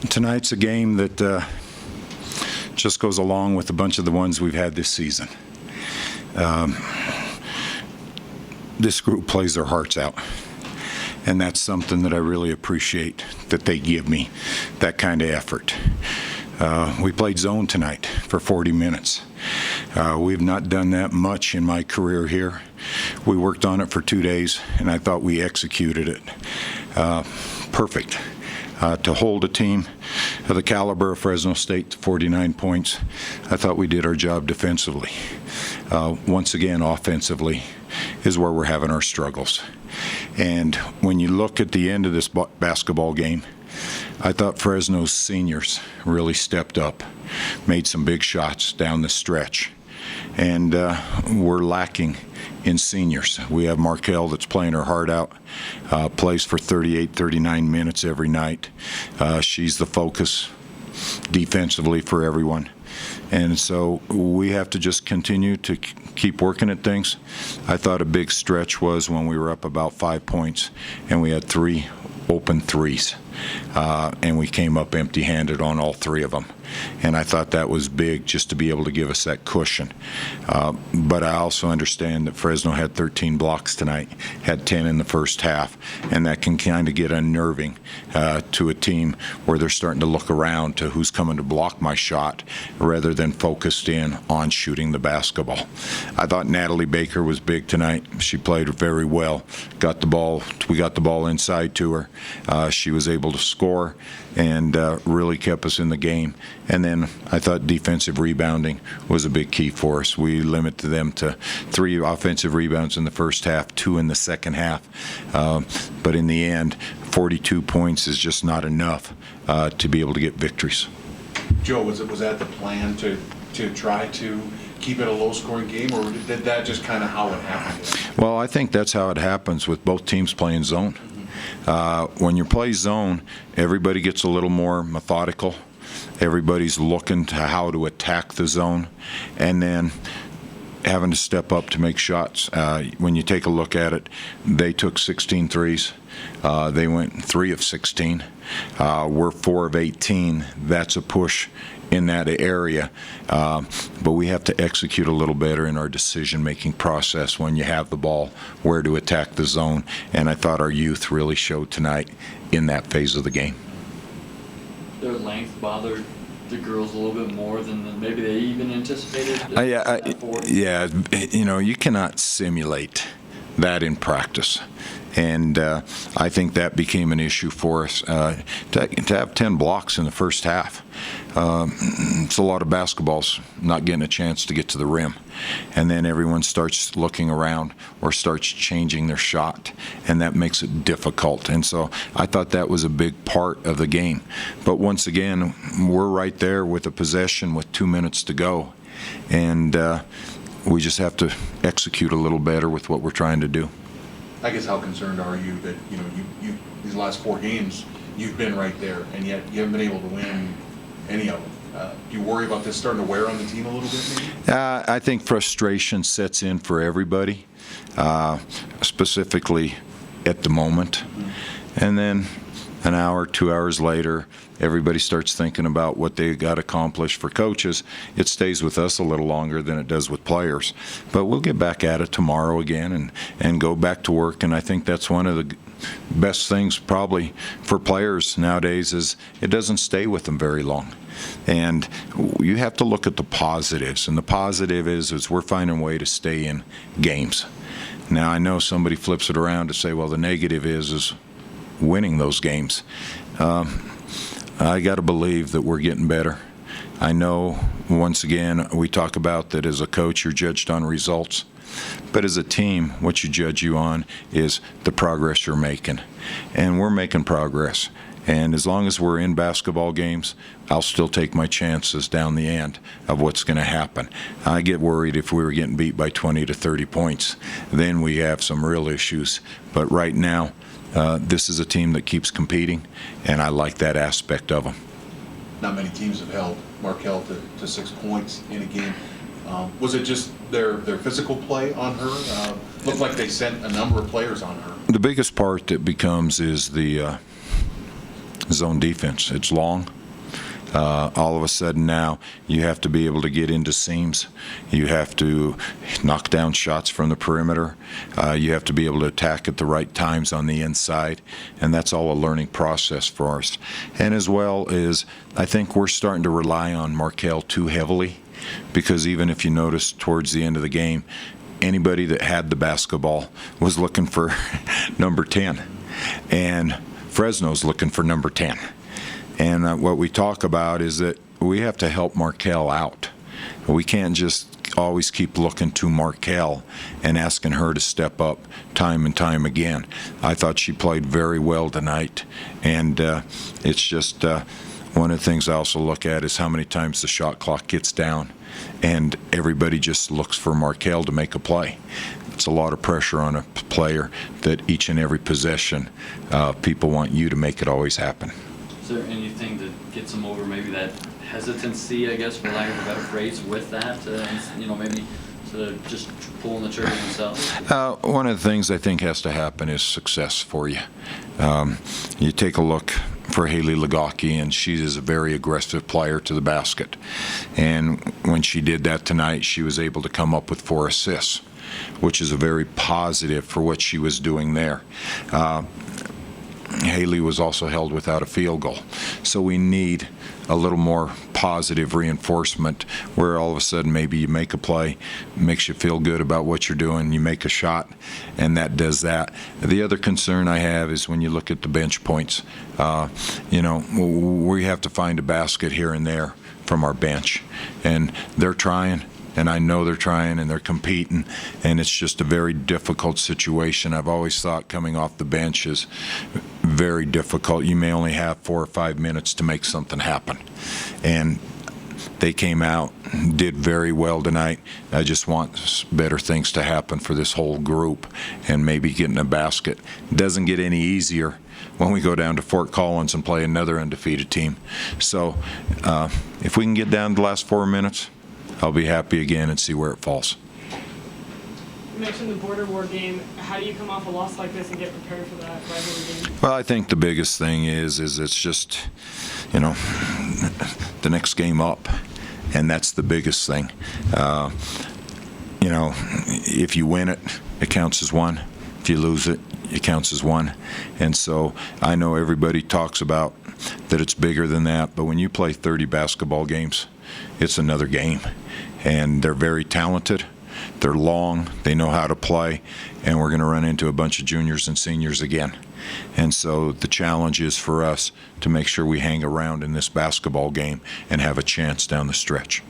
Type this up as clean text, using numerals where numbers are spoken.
Tonight's a game that just goes along with a bunch of the ones we've had this season. This group plays their hearts out, and that's something that I really appreciate, that they give me that kind of effort. We played zone tonight for 40 minutes. We've not done that much in my career here. We worked on it for 2 days, and I thought we executed it perfect. To hold a team of the caliber of Fresno State to 49 points, I thought we did our job defensively. Once again, offensively is where we're having our struggles. And when you look at the end of this basketball game, I thought Fresno's seniors really stepped up, made some big shots down the stretch. And we're lacking in seniors. We have Markel that's playing her heart out, plays for 38, 39 minutes every night. She's the focus defensively for everyone. And so we have to just continue to keep working at things. I thought a big stretch was when we were up about 5 points and we had 3 open threes. And we came up empty-handed on all 3 of them. And I thought that was big, just to be able to give us that cushion. But I also understand that Fresno had 13 blocks tonight, had 10 in the first half, and that can kind of get unnerving to a team where they're starting to look around to who's coming to block my shot rather than focused in on shooting the basketball. I thought Natalie Baker was big tonight. She played very well. Got the ball. We got the ball inside to her. She was able to score and really kept us in the game. And then I thought defensive rebounding was a big key for us. We limited them to 3 offensive rebounds in the first half, 2 in the second half. But in the end, 42 points is just not enough to be able to get victories. Joe, was that the plan to try to keep it a low-scoring game, or did that just kind of how it happened? Well, I think that's how it happens with both teams playing zone. When you play zone, everybody gets a little more methodical. Everybody's looking to how to attack the zone, and then having to step up to make shots. When you take a look at it, they took 16 threes. They went 3 of 16. We're 4 of 18. That's a push in that area, but we have to execute a little better in our decision-making process when you have the ball, where to attack the zone, and I thought our youth really showed tonight in that phase of the game. Their length bothered the girls a little bit more than maybe they even anticipated? Yeah, you know, you cannot simulate that in practice. And I think that became an issue for us. To have 10 blocks in the first half, it's a lot of basketballs not getting a chance to get to the rim. And then everyone starts looking around or starts changing their shot, and that makes it difficult. And so I thought that was a big part of the game. But once again, we're right there with a possession with 2 minutes to go. And we just have to execute a little better with what we're trying to do. I guess how concerned are you that, you know, you these last 4 games, you've been right there, and yet you haven't been able to win any of them? Do you worry about this starting to wear on the team a little bit, maybe? I think frustration sets in for everybody, specifically at the moment. Mm-hmm. And then an hour, 2 hours later, everybody starts thinking about what they got accomplished. For coaches, it stays with us a little longer than it does with players. But we'll get back at it tomorrow again and go back to work. And I think that's one of the best things probably for players nowadays is it doesn't stay with them very long. And you have to look at the positives. And the positive is we're finding a way to stay in games. Now, I know somebody flips it around to say, well, the negative is winning those games. I got to believe that we're getting better. I know, once again, we talk about that as a coach, you're judged on results. But as a team, what you judge you on is the progress you're making. And we're making progress. And as long as we're in basketball games, I'll still take my chances down the end of what's going to happen. I get worried if we were getting beat by 20 to 30 points. Then we have some real issues. But right now, this is a team that keeps competing, and I like that aspect of them. Not many teams have held Markel to 6 points in a game. Was it just their physical play on her? Looked like they sent a number of players on her. The biggest part that becomes is the zone defense. It's long. All of a sudden now you have to be able to get into seams. You have to knock down shots from the perimeter. You have to be able to attack at the right times on the inside, and that's all a learning process for us. And as well as I think we're starting to rely on Markel too heavily, because even if you notice towards the end of the game, anybody that had the basketball was looking for number 10, and Fresno's looking for number 10. And what we talk about is that we have to help Markel out. We can't just always keep looking to Markel and asking her to step up time and time again. I thought she played very well tonight, and it's just one of the things I also look at is how many times the shot clock gets down and everybody just looks for Markel to make a play. It's a lot of pressure on a player that each and every possession people want you to make it always happen. Is there anything that gets them over maybe that hesitancy, I guess, for lack of a better phrase, with that? Maybe instead of just pulling the trigger themselves? One of the things I think has to happen is success for you. You take a look for Haley Legerski, and she is a very aggressive player to the basket. And when she did that tonight, she was able to come up with 4 assists, which is a very positive for what she was doing there. Haley was also held without a field goal. So we need a little more positive reinforcement where all of a sudden maybe you make a play, makes you feel good about what you're doing, you make a shot, and that does that. The other concern I have is when you look at the bench points, we have to find a basket here and there from our bench. And they're trying. And I know they're trying and they're competing, and it's just a very difficult situation. I've always thought coming off the bench is very difficult. You may only have 4 or 5 minutes to make something happen. And they came out, did very well tonight. I just want better things to happen for this whole group, and maybe getting a basket. It doesn't get any easier when we go down to Fort Collins and play another undefeated team. So if we can get down to the last 4 minutes, I'll be happy again and see where it falls. You mentioned the border war game. How do you come off a loss like this and get prepared for that rivalry game? Well, I think the biggest thing is it's just, the next game up, and that's the biggest thing. If you win it, it counts as 1. If you lose it, it counts as 1. And so I know everybody talks about that it's bigger than that, but when you play 30 basketball games, it's another game. And they're very talented. They're long. They know how to play. And we're going to run into a bunch of juniors and seniors again. And so the challenge is for us to make sure we hang around in this basketball game and have a chance down the stretch.